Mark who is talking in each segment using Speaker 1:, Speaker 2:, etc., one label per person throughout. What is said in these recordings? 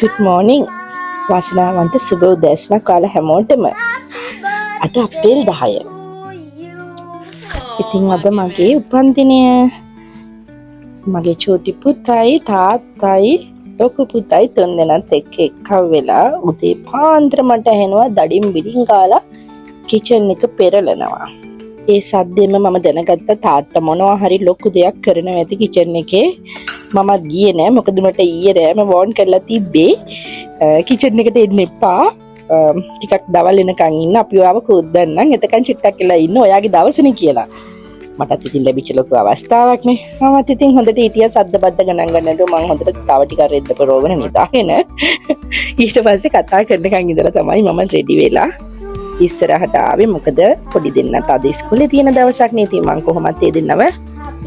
Speaker 1: Good morning. වාසනාවන්ත සුබ උදෑසනක් කාලා හැමෝටම. අද අප්‍රේල් 10. ඉතින් අද මගේ උපන්දිනය. මගේ චූටි පුතයි තාත්තයි ලොකු පුතයි තුන්දෙනාත් එක්ක එක්කව වෙලා උදේ පාන්දර මට ඇහෙනවා දඩින් බිඩින් ගාලා කිචන් එක පෙරලනවා. ඒ සද්දෙම මම දැනගත්ත තාත්තා මොනවා හරි ලොකු දෙයක් කරනවා ඇති කිචන් එකේ. මමත් ගියේ නෑ මොකද මට ඊයේ රෑම වෝන් කරලා තිබ්බේ කිචන් එකට එන්න එපා. ටිකක් දවල් වෙනකන් ඉන්න අපි ඔයාව කෝද්දන්නම් එතකන් චිට්ටක් කියලා ඉන්න ඔයාගේ දවසනේ කියලා. මටත් ඉතින් ලැබිච්ච ලොකු අවස්ථාවක් නේ. මමත් ඉතින් හොඳට හිටියා සද්ද බද්ද ගණන් ගන්නකොට මම හොඳට තව ටිකක් රෙද්ද පරවගෙන නිදාගෙන ඊට පස්සේ කතා කරනකන් ඉඳලා තමයි මම රෙඩි වෙලා ඉස්සරහට ආවේ. මොකද පොඩි දෙන්නට අද ඉස්කෝලේ තියෙන දවසක් නේ. ඉතින් මම කොහොමත් ඒ දෙන්නව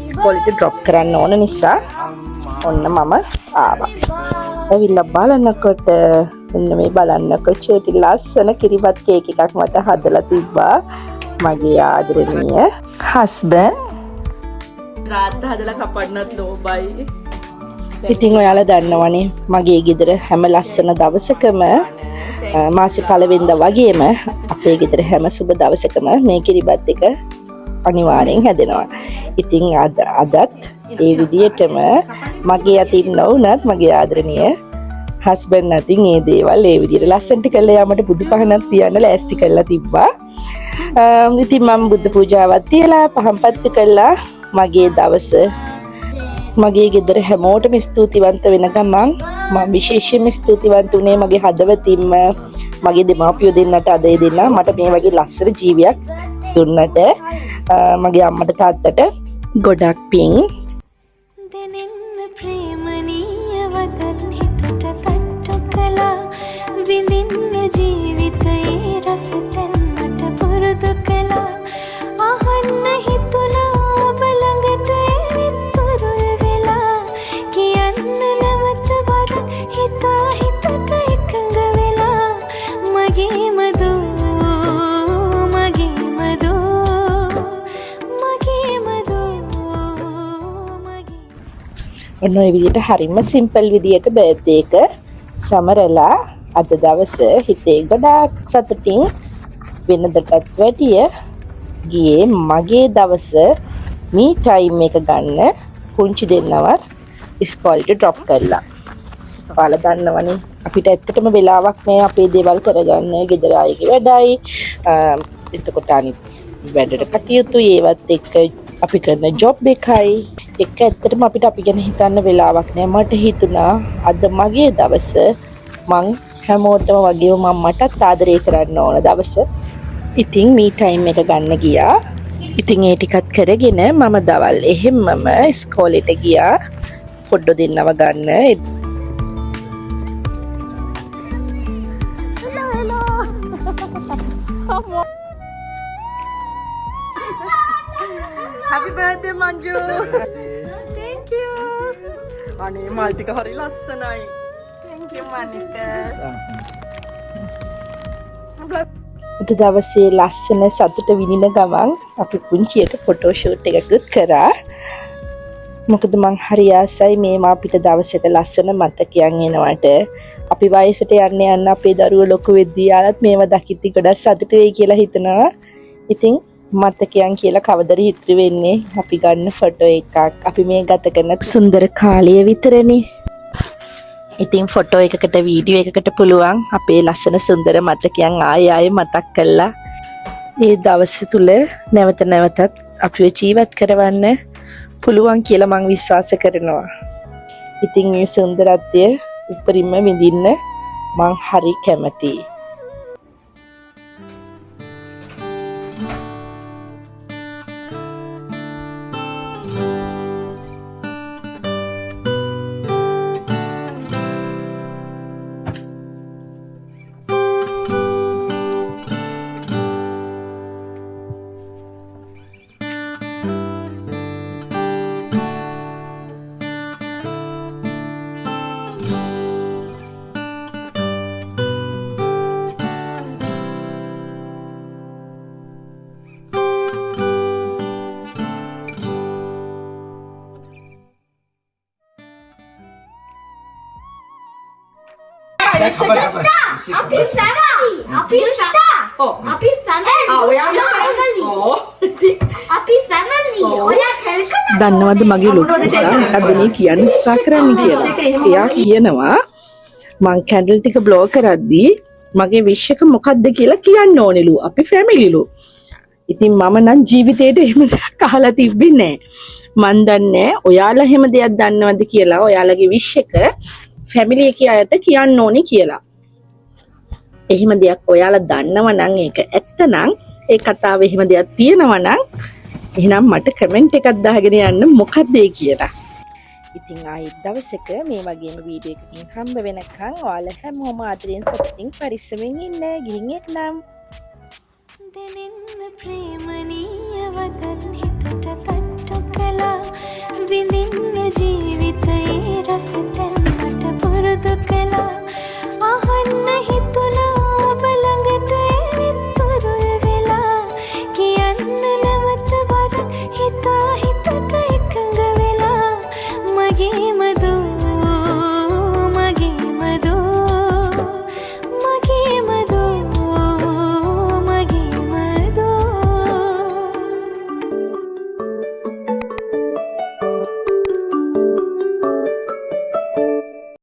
Speaker 1: ඉස්කෝලේට ඩ්‍රොප් කරන්න ඕන නිසා ඔන්න මම ආවා. ඇවිල්ලා බලනකොට මෙන්න මේ බලන්නකොට චූටි ලස්සන කිරිබත් කේක් එකක් මට හදලා තිබ්බා මගේ ආදරණීය හස්බන්ඩ්. රාත් හදලා කපන්නත් ලෝබයි. ඉතින් ඔයාලා දන්නවනේ මගේ ගෙදර හැම ලස්සන දවසකම මාසේ පළවෙනිදා වගේම අපේ ගෙදර හැම සුබ දවසකම මේ කිරිබත් එක අනිවාර්යෙන් හැදෙනවා. ඉතින් අදත් ඒ විදිහටම මගේ අතින් නොවුනත් මගේ ආදරණීය හස්බන්ඩ් අතින් මේ දේවල් ඒ විදිහට ලස්සනට කළා යාමට බුදු පහනක් තියන්න ලෑස්ති කරලා තිබ්බා. ඉතින් මම බුද්ධ පූජාවක් තියලා පහන්පත්තු කළා මගේ දවස. මගේ ගෙදර හැමෝටම ස්තුතිවන්ත වෙන ගමන් මම විශේෂයෙන්ම ස්තුතිවන්ත උනේ මගේ හදවතින්ම මගේ දෙමාපියෝ දෙන්නට අද ඒ දෙන්නා මට මේ වගේ ලස්සන ජීවියක් දුන්නට මගේ අම්මට තාත්තට ගොඩක් පිං. ඔන්න ඔය විදිහට හරිම සිම්පල් විදිහට බර්ත්ඩේ එක සමරලා අද දවසේ හිතේ ගොඩාක් සතුටින් වෙනදටත් වැඩිය ගියේ මගේ දවස මී ටයිම් එක ගන්න පුංචි දෙන්නවත් ඉස්කෝලේට ඩ්‍රොප් කරලා. ඔයාලා දන්නවනේ අපිට ඇත්තටම වෙලාවක් නෑ අපේ දේවල් කරගන්න. ගෙදර අයගේ වැඩයි එතකොට අනිත් වැඩට කටයුතු ඒවත් එක්ක අපි කරන ජොබ් එකයි එක ඇත්තටම අපිට අපි ගැන හිතන්න වෙලාවක් නෑ. මට හිතුණා අද මගේ දවස මං හැමෝටම වගේම මම මටත් ආදරය කරන්න ඕන දවස. ඉතින් මී ටයිම් එක ගන්න ගියා. ඉතින් ඒ ටිකත් කරගෙන මම දවල් එහෙම්මම ඉස්කෝලේට ගියා පොඩ්ඩෝ දෙන්නව ගන්න. Happy birthday Manju. Thank you. අනේ මල් ටික හරි ලස්සනයි. Thank you Manika. අද දවසේ ලස්සන සතුට විඳින ගමන් අපි පුංචියට ෆොටෝ ෂූට් එකකුත් කරා. මොකද මං හරි ආසයි මේ මාපිට දවසක ලස්සන මතකයන් එනවට. අපි වයසට යන්න අපේ දරුවෝ ලොකු වෙද්දී යාලත් මේව දකිද්දි ගොඩක් සතුටු වෙයි කියලා හිතනවා. ඉතින් මතකයන් කියලා කවදරි ඉතිරි වෙන්නේ අපි ගන්න ෆොටෝ එකක්. අපි මේ ගත කරන සුන්දර කාලය විතරනේ. ඉතින් ෆොටෝ එකකට වීඩියෝ එකකට පුළුවන් අපේ ලස්සන සුන්දර මතකයන් ආයෙ මතක් කරලා ඒ දවස් තුල නැවත නැවතත් අපිව ජීවත් කරවන්න පුළුවන් කියලා මම විශ්වාස කරනවා. ඉතින් මේ සුන්දරත්වය උපරිම විඳින්න මං හරි කැමතියි. දන්නවද මගේ ලොකු පුතා මොකද්ද මේ කියන්න උත්සාහ කරන්නේ කියලා? එයා කියනවා මං කැන්ඩල් ටික බ්ලෝ කරද්දී මගේ විශ් එක මොකද්ද කියලා කියන්න ඕනෙලු. අපි ෆැමිලිලු. ඉතින් මම නම් ජීවිතේට එහෙම අහලා තිබ්බේ නෑ. මන් දන්නේ ඔයාලා එහෙම දෙයක් දන්නවද කියලා. ඔයාලගේ විශ් එක ෆැමිලි එකේ අයට කියන්න ඕනේ කියලා. එහෙම දෙයක් ඔයාලා දන්නව නම් ඒක ඇත්ත නම් ඒ කතාවේ එහෙම දෙයක් තියෙනවා නම් එහෙනම් මට කමෙන්ට් එකක් දාගෙන යන්න මොකක්ද ඒ කියලා. ඉතින් ආයෙත් දවසක මේ වගේම වීඩියෝ එකකින් හම්බ වෙනකන් ඔයාලා හැමෝම ආදරෙන් සතුටින් පරිස්සමෙන් ඉන්න. ගිහින් එන්නම්.
Speaker 2: දෙනින්න ප්‍රේමණීය වදන් හිතට තට්ටු කළා විඳින්න